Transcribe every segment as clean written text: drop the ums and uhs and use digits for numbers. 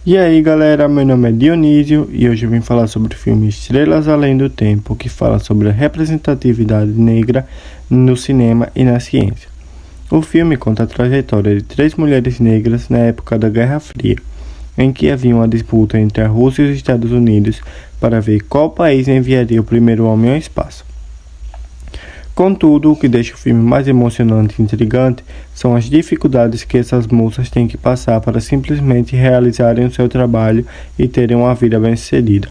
E aí galera, meu nome é Dionísio e hoje eu vim falar sobre o filme Estrelas Além do Tempo, que fala sobre a representatividade negra no cinema e na ciência. O filme conta a trajetória de três mulheres negras na época da Guerra Fria, em que havia uma disputa entre a Rússia e os Estados Unidos para ver qual país enviaria o primeiro homem ao espaço. Contudo, o que deixa o filme mais emocionante e intrigante são as dificuldades que essas moças têm que passar para simplesmente realizarem o seu trabalho e terem uma vida bem-sucedida.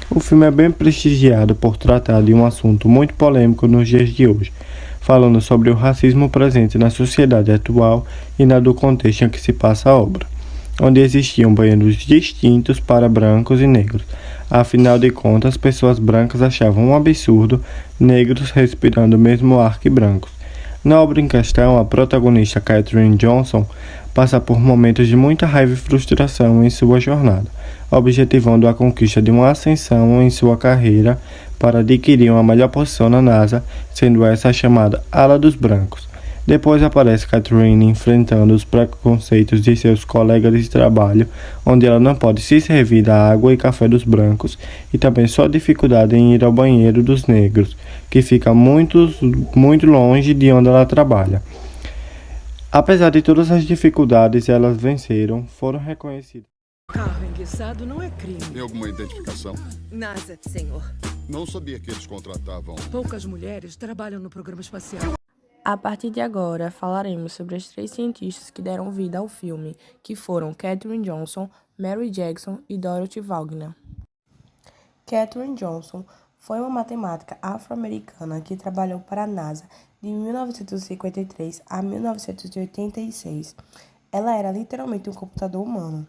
O filme é bem prestigiado por tratar de um assunto muito polêmico nos dias de hoje, falando sobre o racismo presente na sociedade atual e na do contexto em que se passa a obra, onde existiam banheiros distintos para brancos e negros. Afinal de contas, pessoas brancas achavam um absurdo negros respirando o mesmo ar que brancos. Na obra em questão, a protagonista Katherine Johnson passa por momentos de muita raiva e frustração em sua jornada, objetivando a conquista de uma ascensão em sua carreira para adquirir uma melhor posição na NASA, sendo essa a chamada Ala dos Brancos. Depois aparece Katherine enfrentando os preconceitos de seus colegas de trabalho, onde ela não pode se servir da água e café dos brancos, e também sua dificuldade em ir ao banheiro dos negros, que fica muito longe de onde ela trabalha. Apesar de todas as dificuldades, elas venceram, foram reconhecidas. Carro enguiçado não é crime. Tem alguma identificação? Nada, senhor. Não sabia que eles contratavam. Poucas mulheres trabalham no programa espacial. A partir de agora, falaremos sobre as três cientistas que deram vida ao filme, que foram Katherine Johnson, Mary Jackson e Dorothy Wagner. Katherine Johnson foi uma matemática afro-americana que trabalhou para a NASA de 1953 a 1986. Ela era literalmente um computador humano.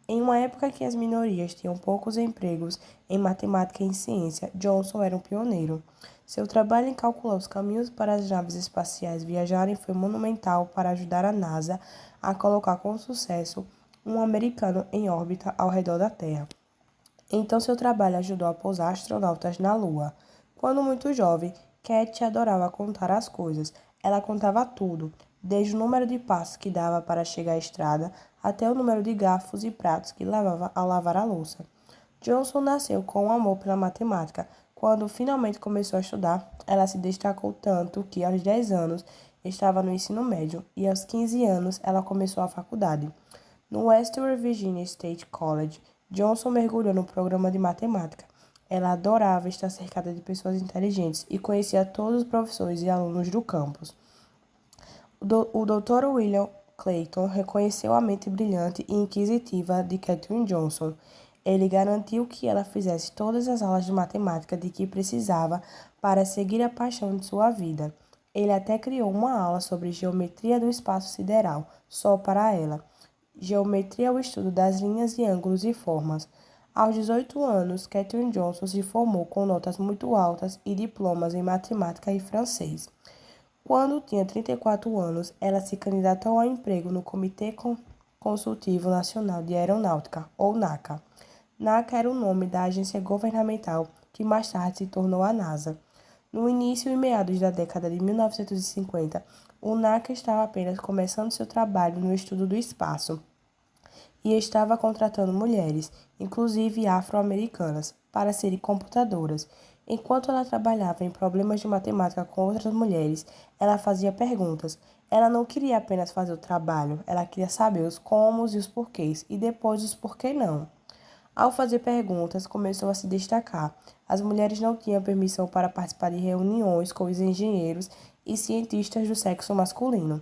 Em uma época que as minorias tinham poucos empregos em matemática e em ciência, Johnson era um pioneiro. Seu trabalho em calcular os caminhos para as naves espaciais viajarem foi monumental para ajudar a NASA a colocar com sucesso um americano em órbita ao redor da Terra. Então seu trabalho ajudou a pousar astronautas na Lua. Quando muito jovem, Kat adorava contar as coisas. Ela contava tudo, desde o número de passos que dava para chegar à estrada, até o número de garfos e pratos que levava ao lavar a louça. Johnson nasceu com um amor pela matemática. Quando finalmente começou a estudar, ela se destacou tanto que, aos 10 anos, estava no ensino médio e, aos 15 anos, ela começou a faculdade. No Western Virginia State College, Johnson mergulhou no programa de matemática. Ela adorava estar cercada de pessoas inteligentes e conhecia todos os professores e alunos do campus. O Dr. William Clayton reconheceu a mente brilhante e inquisitiva de Katherine Johnson. Ele garantiu que ela fizesse todas as aulas de matemática de que precisava para seguir a paixão de sua vida. Ele até criou uma aula sobre geometria do espaço sideral, só para ela. Geometria é o estudo das linhas e ângulos e formas. Aos 18 anos, Katherine Johnson se formou com notas muito altas e diplomas em matemática e francês. Quando tinha 34 anos, ela se candidatou ao emprego no Comitê Consultivo Nacional de Aeronáutica, ou NACA. NACA era o nome da agência governamental que mais tarde se tornou a NASA. No início e meados da década de 1950, o NACA estava apenas começando seu trabalho no estudo do espaço e estava contratando mulheres, inclusive afro-americanas, para serem computadoras. Enquanto ela trabalhava em problemas de matemática com outras mulheres, ela fazia perguntas. Ela não queria apenas fazer o trabalho, ela queria saber os comos e os porquês, e depois os porquê não. Ao fazer perguntas, começou a se destacar. As mulheres não tinham permissão para participar de reuniões com os engenheiros e cientistas do sexo masculino.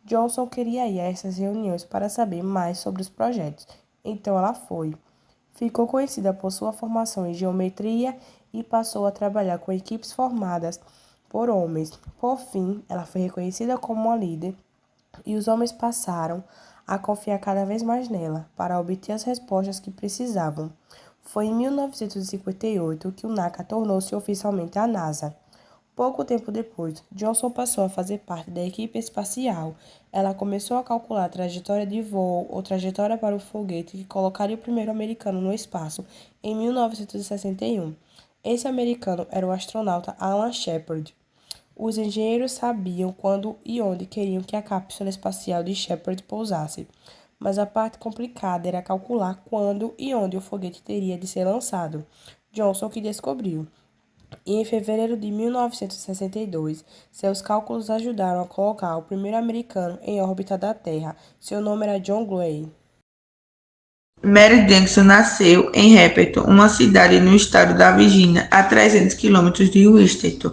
Johnson queria ir a essas reuniões para saber mais sobre os projetos, então ela foi. Ficou conhecida por sua formação em geometria e passou a trabalhar com equipes formadas por homens. Por fim, ela foi reconhecida como uma líder e os homens passaram a confiar cada vez mais nela para obter as respostas que precisavam. Foi em 1958 que o NACA tornou-se oficialmente a NASA. Pouco tempo depois, Johnson passou a fazer parte da equipe espacial. Ela começou a calcular a trajetória de voo ou trajetória para o foguete que colocaria o primeiro americano no espaço em 1961. Esse americano era o astronauta Alan Shepard. Os engenheiros sabiam quando e onde queriam que a cápsula espacial de Shepard pousasse, mas a parte complicada era calcular quando e onde o foguete teria de ser lançado. Johnson que descobriu. E em fevereiro de 1962, seus cálculos ajudaram a colocar o primeiro americano em órbita da Terra. Seu nome era John Gray. Mary Jackson nasceu em Repton, uma cidade no estado da Virgínia, a 300 quilômetros de Washington.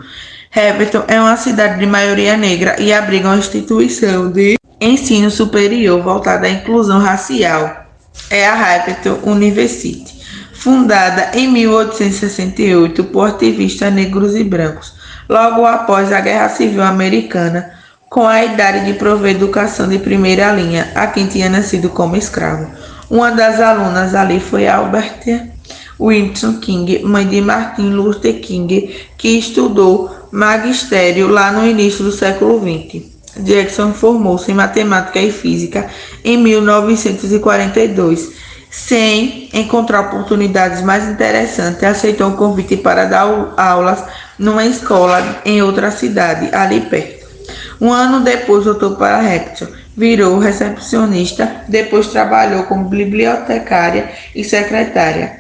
Repton é uma cidade de maioria negra e abriga uma instituição de ensino superior voltada à inclusão racial. É a Repton University, fundada em 1868 por ativistas negros e brancos, logo após a Guerra Civil Americana, com a idade de prover educação de primeira linha a quem tinha nascido como escravo. Uma das alunas ali foi Albert Winston King, mãe de Martin Luther King, que estudou magistério lá no início do século XX. Jackson formou-se em matemática e física em 1942. Sem encontrar oportunidades mais interessantes, aceitou um convite para dar aulas numa escola em outra cidade, ali perto. Um ano depois, voltou para Repton, virou recepcionista, depois trabalhou como bibliotecária e secretária,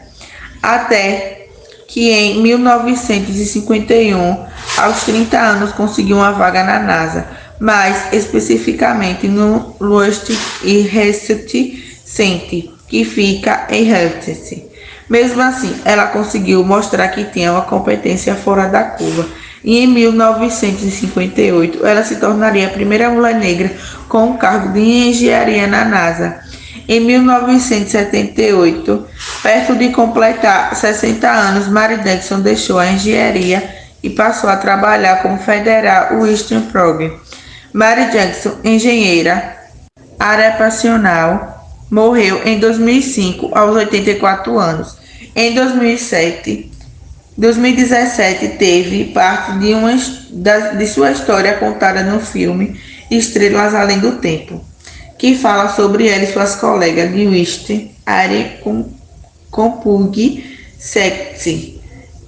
até que em 1951, aos 30 anos, conseguiu uma vaga na NASA, mais especificamente no Lockheed Research Center, que fica em Hutchinson. Mesmo assim, ela conseguiu mostrar que tinha uma competência fora da curva, e em 1958 ela se tornaria a primeira mulher negra com o cargo de engenharia na NASA. Em 1978, perto de completar 60 anos, Mary Jackson deixou a engenharia e passou a trabalhar com o Federal Western Program. Mary Jackson, engenheira aeroespacial, morreu em 2005 aos 84 anos. Em 2017 teve parte de sua história contada no filme Estrelas Além do Tempo, que fala sobre ela e suas colegas de Western Air Compug Sexy.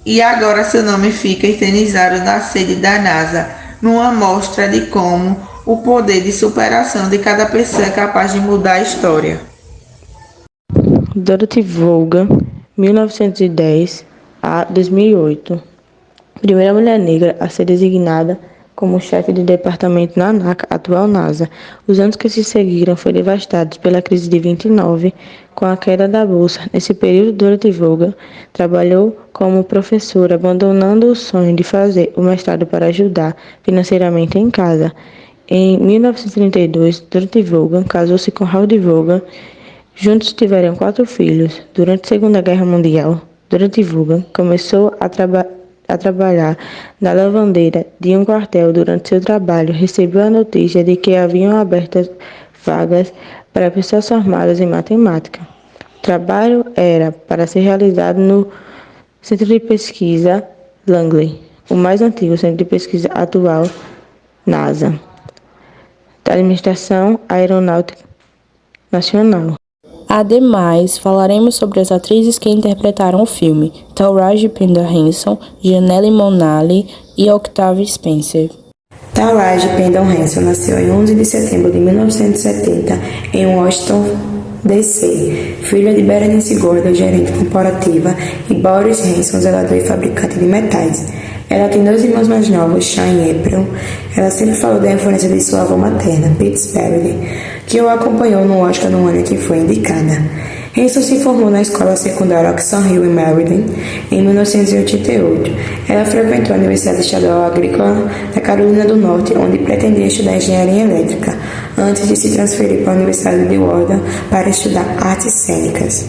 E agora seu nome fica eternizado na sede da NASA, numa mostra de como o poder de superação de cada pessoa é capaz de mudar a história. Dorothy Vaughan, 1910 a 2008. Primeira mulher negra a ser designada como chefe de departamento na ANAC, atual NASA. Os anos que se seguiram foram devastados pela crise de 29, com a queda da bolsa. Nesse período, Dorothy Vaughan trabalhou como professora, abandonando o sonho de fazer o mestrado para ajudar financeiramente em casa. Em 1932, Dorothy Vaughan casou-se com Howard Vaughan. Juntos tiveram 4 filhos. Durante a Segunda Guerra Mundial, Dorothy Vaughan começou a trabalhar na lavandeira de um quartel. Durante seu trabalho, recebeu a notícia de que haviam abertas vagas para pessoas formadas em matemática. O trabalho era para ser realizado no Centro de Pesquisa Langley, o mais antigo centro de pesquisa atual NASA, da Administração Aeronáutica Nacional. Ademais, falaremos sobre as atrizes que interpretaram o filme: Taraji P. Henson, Janelle Monáe e Octavia Spencer. Taraji P. Henson nasceu em 11 de setembro de 1970 em Washington, D.C., filha de Berenice Gordon, gerente corporativa, e Boris Henson, zelador e fabricante de metais. Ela tem 2 irmãos mais novos, Sean e April. Ela sempre falou da influência de sua avó materna, Pete Sparrow, que o acompanhou no Oscar no ano em que foi indicada. Henson se formou na escola secundária Oxon Hill, em Maryland, em 1988. Ela frequentou a Universidade Estadual Agrícola da Carolina do Norte, onde pretendia estudar engenharia elétrica, antes de se transferir para a Universidade de Wharton para estudar artes cênicas.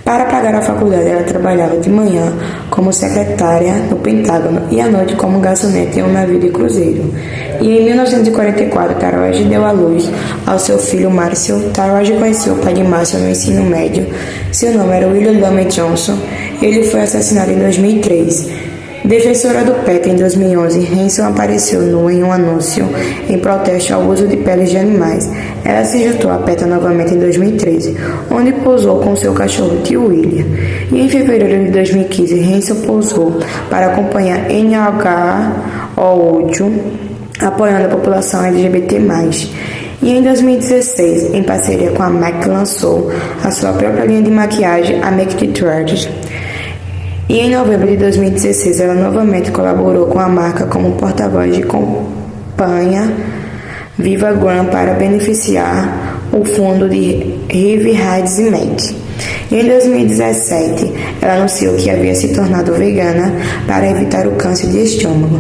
Para pagar a faculdade, ela trabalhava de manhã como secretária no Pentágono e à noite como garçonete em um navio de cruzeiro. E em 1944, Taraji deu à luz ao seu filho Márcio. Taraji conheceu o pai de Márcio no ensino médio. Seu nome era William Lumley Johnson e ele foi assassinado em 2003. Defensora do PETA em 2011, Henson apareceu nua em um anúncio em protesto ao uso de peles de animais. Ela se juntou à PETA novamente em 2013, onde posou com seu cachorro tio William. E em fevereiro de 2015, Henson posou para acompanhar NHO8, apoiando a população LGBT+. E em 2016, em parceria com a MAC, lançou a sua própria linha de maquiagem, a Make It Trend. E em novembro de 2016, ela novamente colaborou com a marca como porta-voz de campanha Viva Glam para beneficiar o fundo de Hiv AIDS e Make. E em 2017, ela anunciou que havia se tornado vegana para evitar o câncer de estômago.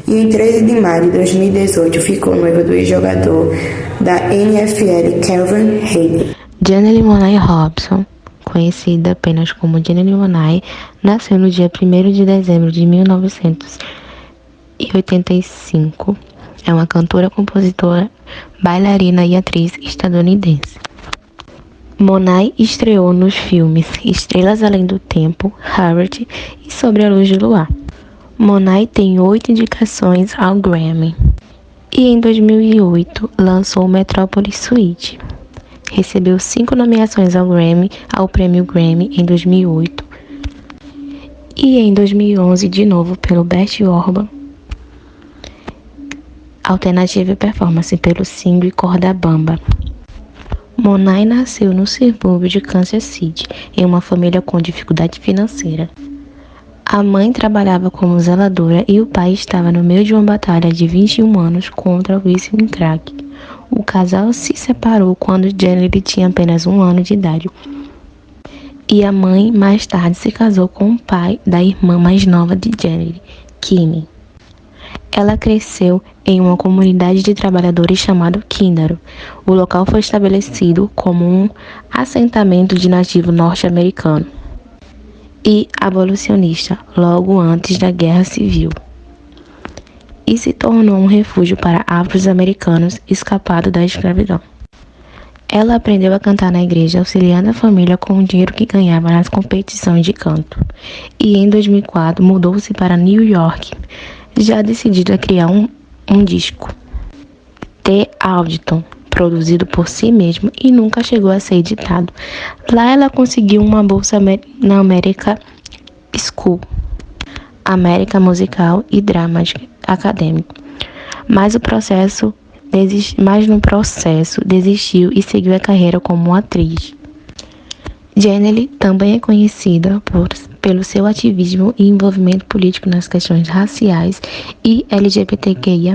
E em 13 de maio de 2018, ficou noiva do ex-jogador da NFL, Calvin Ridley. Janelle Monáe Robson, conhecida apenas como Janelle Monáe, nasceu no dia 1º de dezembro de 1985. É uma cantora, compositora, bailarina e atriz estadunidense. Monáe estreou nos filmes Estrelas Além do Tempo, Harriet e Sobre a Luz do Luar. Monáe tem 8 indicações ao Grammy. E em 2008 lançou Metropolis Suite. Recebeu 5 nomeações ao Prêmio Grammy em 2008. E em 2011 de novo pelo Best Urban Alternative Performance pelo single Corda Bamba. Monáe nasceu no subúrbio de Kansas City, em uma família com dificuldade financeira. A mãe trabalhava como zeladora e o pai estava no meio de uma batalha de 21 anos contra o vício em crack. O casal se separou quando Janelle tinha apenas 1 ano de idade. E a mãe mais tarde se casou com o pai da irmã mais nova de Janelle, Kimmy. Ela cresceu em uma comunidade de trabalhadores chamado Kindaro. O local foi estabelecido como um assentamento de nativo norte-americano e abolicionista logo antes da Guerra Civil, e se tornou um refúgio para afro-americanos escapados da escravidão. Ela aprendeu a cantar na igreja, auxiliando a família com o dinheiro que ganhava nas competições de canto. E em 2004 mudou-se para New York, já decidida a criar um disco, The Auditon, produzido por si mesma e nunca chegou a ser editado. Lá ela conseguiu uma bolsa na American School, América Musical e Drama Acadêmico, mas no processo desistiu e seguiu a carreira como atriz. Janelle também é conhecida pelo seu ativismo e envolvimento político nas questões raciais e LGBTQIA+.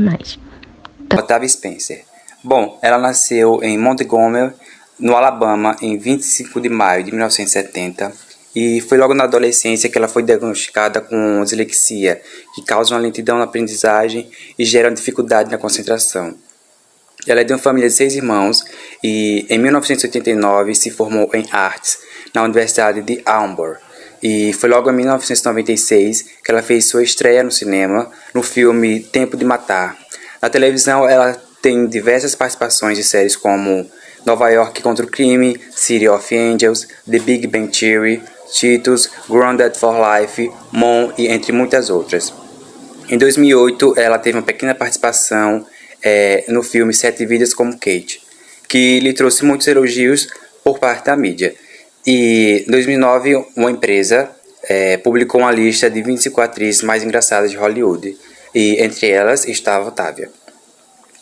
Octavia Spencer. Bom, ela nasceu em Montgomery, no Alabama, em 25 de maio de 1970, e foi logo na adolescência que ela foi diagnosticada com dislexia, que causa uma lentidão na aprendizagem e gera dificuldade na concentração. Ela é de uma família de 6 irmãos e, em 1989, se formou em artes na Universidade de Auburn. E foi logo em 1996 que ela fez sua estreia no cinema, no filme Tempo de Matar. Na televisão, ela tem diversas participações de séries como Nova York contra o Crime, City of Angels, The Big Bang Theory, Cheetos, Grounded for Life, Mom e entre muitas outras. Em 2008, ela teve uma pequena participação no filme 7 Vidas como Kate, que lhe trouxe muitos elogios por parte da mídia. E em 2009, uma empresa publicou uma lista de 25 atrizes mais engraçadas de Hollywood, e entre elas estava Octavia.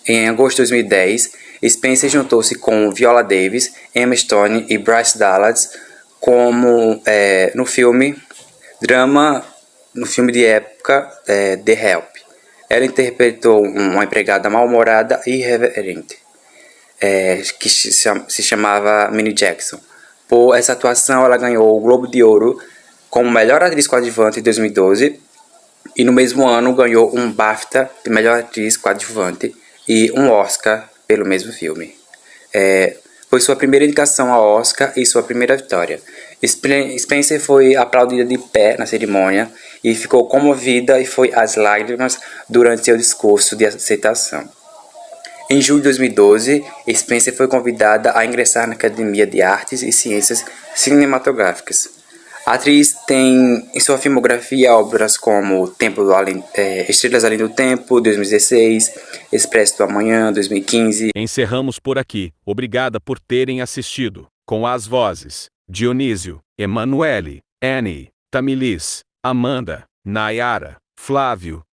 Em agosto de 2010, Spencer juntou-se com Viola Davis, Emma Stone e Bryce Dallas no filme de época The Help. Ela interpretou uma empregada mal-humorada e irreverente, que se chamava Minnie Jackson. Por essa atuação, ela ganhou o Globo de Ouro como melhor atriz coadjuvante em 2012 e no mesmo ano ganhou um BAFTA de melhor atriz coadjuvante e um Oscar pelo mesmo filme. Foi sua primeira indicação ao Oscar e sua primeira vitória. Spencer foi aplaudida de pé na cerimônia e ficou comovida e foi às lágrimas durante seu discurso de aceitação. Em julho de 2012, Spencer foi convidada a ingressar na Academia de Artes e Ciências Cinematográficas. A atriz tem em sua filmografia obras como Estrelas Além do Tempo, 2016, Expresso do Amanhã, 2015. Encerramos por aqui. Obrigada por terem assistido. Com as vozes: Dionísio, Emanuele, Annie, Tamilis, Amanda, Nayara, Flávio,